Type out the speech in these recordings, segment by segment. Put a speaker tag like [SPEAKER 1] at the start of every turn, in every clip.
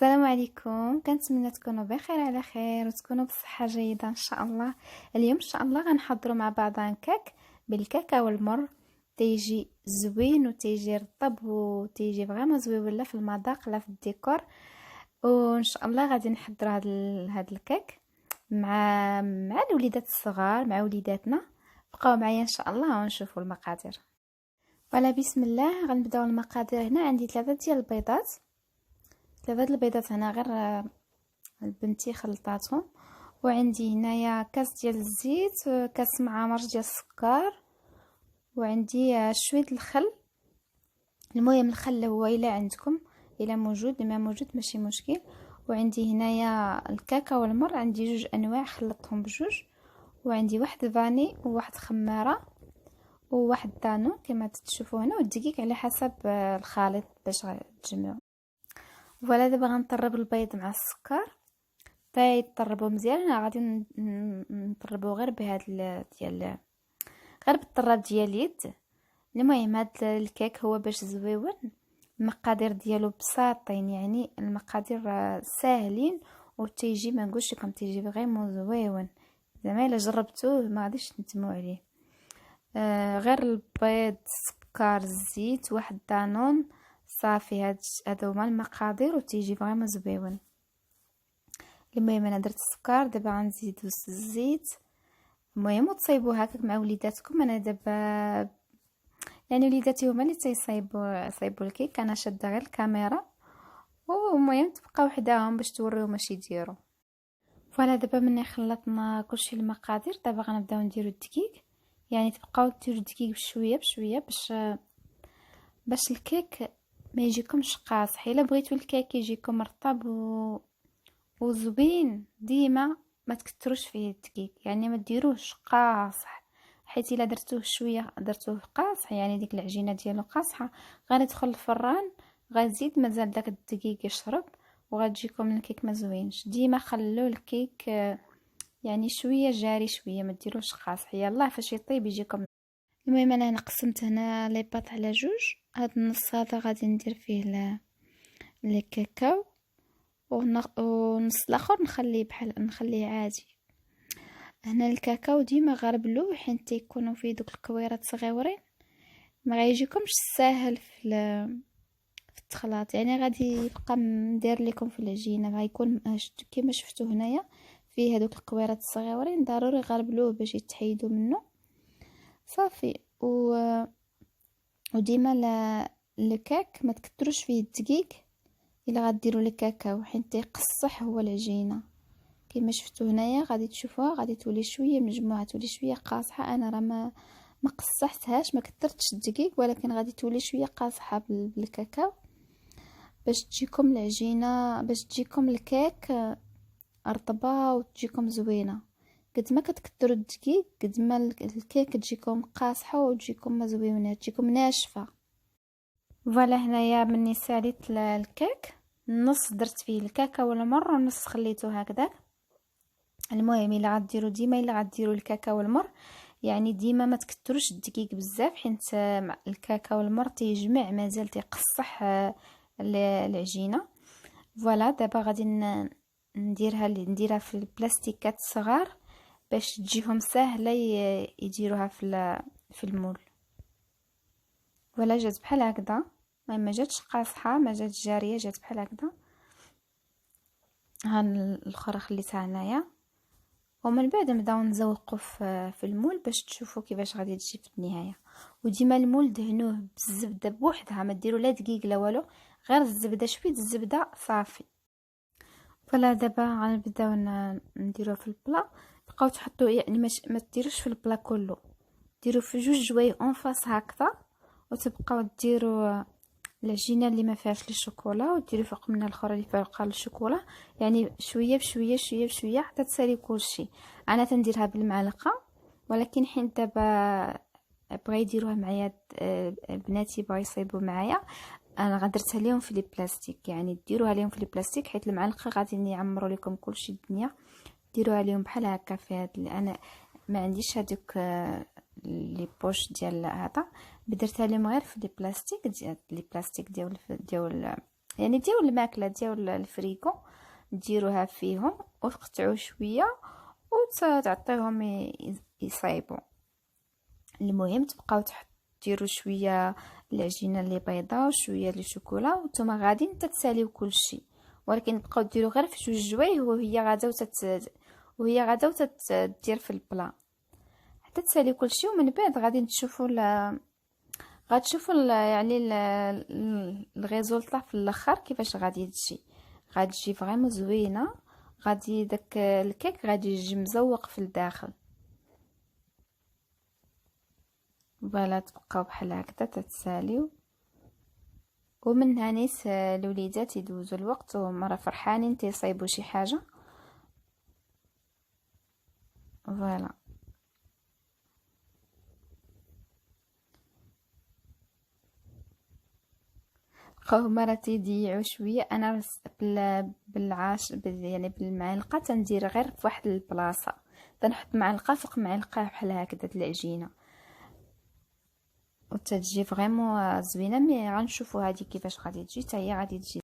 [SPEAKER 1] السلام عليكم. كنتمنى تكونوا بخير على خير وتكونوا بصحه جيده ان شاء الله. اليوم ان شاء الله غنحضروا مع بعض كيك بالكاكاو والمر. تيجي زوين وتيجي رطب وتيجي فريمون زوين لا في المذاق لا في الديكور. وان شاء الله غادي نحضروا هذا الكيك مع الوليدات الصغار مع وليداتنا. بقاو معايا ان شاء الله ونشوفوا المقادير. ولا بسم الله غنبداو المقادير. هنا عندي 3 ديال البيضات. 3 البيضات هنا غير بنتي خلطاتهم. وعندي هنايا كاس ديال الزيت، كاس مع مرج ديال السكر، وعندي شويه الخل. المهم الخل هو الا عندكم، الا موجود ما موجود ماشي مشكل. وعندي هنايا الكاكاو والمر، عندي 2 انواع خلطتهم بجوج. وعندي واحد فاني وواحد خماره وواحد دانو كما تشوفوا هنا، والدقيق على حسب الخليط باش تجمعوا. فوالا دابا غنطرب البيض مع السكر حتى يطربوا مزيان. انا غادي نطربوا غير بهاد ديال غير بالطراب ديال اليد. المهم هاد الكيك هو باش زويون، المقادير ديالو بساطين، يعني المقادير ساهلين وتيجي ما نقولش لكم تيجي فريمون زويون. زعما الا جربتوه ما غاديش تندموا عليه. غير البيض، السكر، الزيت، واحد دانون صافي. هادو هما المقادير وتيجي فريمون زويون. المهم انا درت السكر، دابا غنزيدو الزيت. المهم تصايبوا هكاك مع وليداتكم. انا دابا يعني وليداتي هما اللي يصايبوا الكيك، انا شاده غير الكاميرا. والمهم تبقاو حداهم باش توريوهم اش يديروا. فوالا دابا ملي خلطنا كلشي المقادير دابا غنبداو نديرو الدقيق. يعني تبقاو ديروا الدقيق بشويه بشويه باش الكيك ما يجيكمش قاصح. الا بغيتوا الكيك يجيكم رطب وزوين ديما ما تكتروش فيه الدقيق، يعني ما ديروهش قاصح، حيت الا درتوه قاصح يعني ديك العجينه ديالو قاصحه غندخل الفران غيزيد مازال داك الدقيق يشرب وغتجيكم الكيك ما زوينش. ديما خلوا الكيك يعني شويه جاري شويه، ما ديروش قاصح، يلاه فاش يطيب يجيكم. المهم انا قسمت هنا لي باط على 2. هاد النص هذا غادي ندير فيه الكاكاو، والنص الاخر نخليه عادي. هنا الكاكاو ديما غربلوه حين تيكونوا فيه دوك الكويرات صغيورين، ما غيجيكمش ساهل في التخلاط. يعني غادي يبقى ندير لكم في العجينه غيكون كما شفتوا هنايا فيه هذوك الكويرات الصغيورين، ضروري غربلوه باش يتحيدوا منه صافي. وديما الكاك ما تكتروش فيه الدقيق الا غديروا الكاكاو حيت تيقصح هو العجينه. كما شفتوا هنايا غادي تشوفوها غادي تولي شويه مجموعه، تولي شويه قاصحه. انا راه ما قصحتهاش، ما كثرتش الدقيق، ولكن غادي تولي شويه قاصحه بالكاكاو باش تجيكم العجينه، باش تجيكم الكيك رطبه وتجيكم زوينه. قد ما كتكثروا الدقيق قد ما الكيك تجيكم قاصحه وتجيكم ما زوينه، تجيكم ناشفه. فوالا هنايا مني ساليت الكيك، النص درت فيه الكاكاو والمر والنص خليته هكذا. المهم الا غديروا الكاكاو والمر يعني ديما ما تكثروش الدقيق بزاف، حيت الكاكاو والمر تيجمع مازال تيقصح العجينه. فوالا دابا غادي نديرها في البلاستيكات الصغار باش تجيهم ساهله يديروها في المول. ولا جات بحال هكذا، ما جاتش قاصحه ما جاتش جاريه، جات بحال هكذا. ها الاخرى خليتها هنايا، ومن بعد نبداو نزوقوا في المول باش تشوفوا كيفاش غادي تجي في النهايه. وديما المول دهنوه بالزبده بوحدها، ما ديروا لا دقيق لا والو، غير الزبده شويه الزبده صافي. فلا دابا غنبداو نديروه في البلا. بقاو تحطوا يعني ما تديروش في البلا كله، ديروا في 2 جوايه اون فاس هكذا، وتبقاو ديروا العجينه اللي ما فيهاش الشوكولا وديروا فوق منها الاخرى اللي فوقها الشوكولا، يعني شويه بشويه شويه بشويه حتى تسالي كلشي. انا تنديرها بالمعلقه، ولكن حين دابا بغا يديروها معايا بناتي بغا يصايبوا معايا، انا غدرتها لهم في لي بلاستيك. يعني ديروها لهم في لي بلاستيك حيت المعلقه غادي يعمروا لكم كلشي الدنيا. ديروها لهم بحال هكا في هاد انا ما عنديش هذوك لي بوش ديال هذا، درتها لهم غير في لي بلاستيك ديال يعني ديروا الماكله، ديروا الفريكو، ديروها فيهم وتقطعوا شويه وتعطيهم يصايبوا. المهم تبقاو ديروا شويه العجينه اللي بيضاء وشويه الشوكولا، وانتم غاديين تتساليو كلشي، ولكن بقاو ديروا غير في جوج جوايه وهي غادا وتدير في البلا حتى تساليو كلشي. ومن بعد غادي تشوفوا غتشوفوا يعني الريزولطا في الاخر كيفاش غادي تجي. غادي تجي فريمون زوينه، غادي داك الكيك غادي يجي مزوق في الداخل. فوالا تبقاو بحال هكذا تتساليو، ومن هانيس الوليدات يدوزوا الوقت وهم راه فرحانين تيصايبوا شي حاجه. فوالا بقاو هما راه تيضيعوا شويه. انا يعني بالمعلقه تندير غير في واحد البلاصه، تنحط معلقه فوق معلقه بحال هكذا د العجينه وتتجي فريمون زوينه. مي غنشوفوا هذه كيفاش غادي تجي حتى هي غادي تجي.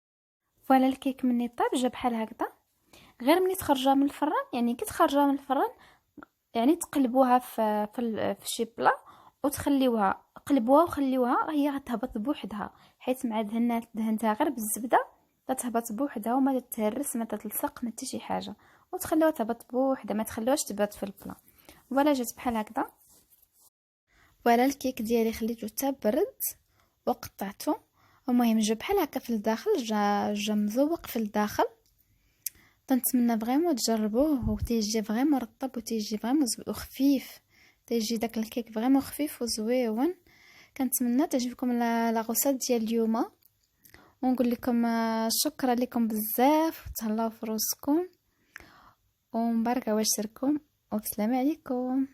[SPEAKER 1] فوالا الكيك مني طاب جا بحال هكذا. غير ملي تخرجها من الفران، يعني كي تخرجها من الفران يعني تقلبوها في شي بلا وتخليوها، قلبوها وخليوها هي غتهبط بوحدها، حيت مع دهنتها غير بالزبده غتهبط بوحدها وما تتهرس ما تتلصق ما حتى شي حاجه، وتخليوها تهبط بوحدها ما تخليوهاش تبات في البلا. فوالا جات بحال هكذا. فوالا الكيك ديالي خليته حتى برد وقطعته. المهم جا بحال هكا في الداخل، جا مزوق في الداخل. تنتمنى فريمون تجربوه وتيجي فريمون رطب وتيجي فريمون خفيف، تيجي داك الكيك فريمون خفيف وزويون. كنتمنى تعجبكم لا غوصات ديال اليوم، ونقول لكم شكرا لكم بزاف وتهلاو في روسكم ومبارك عواشركم والسلام عليكم.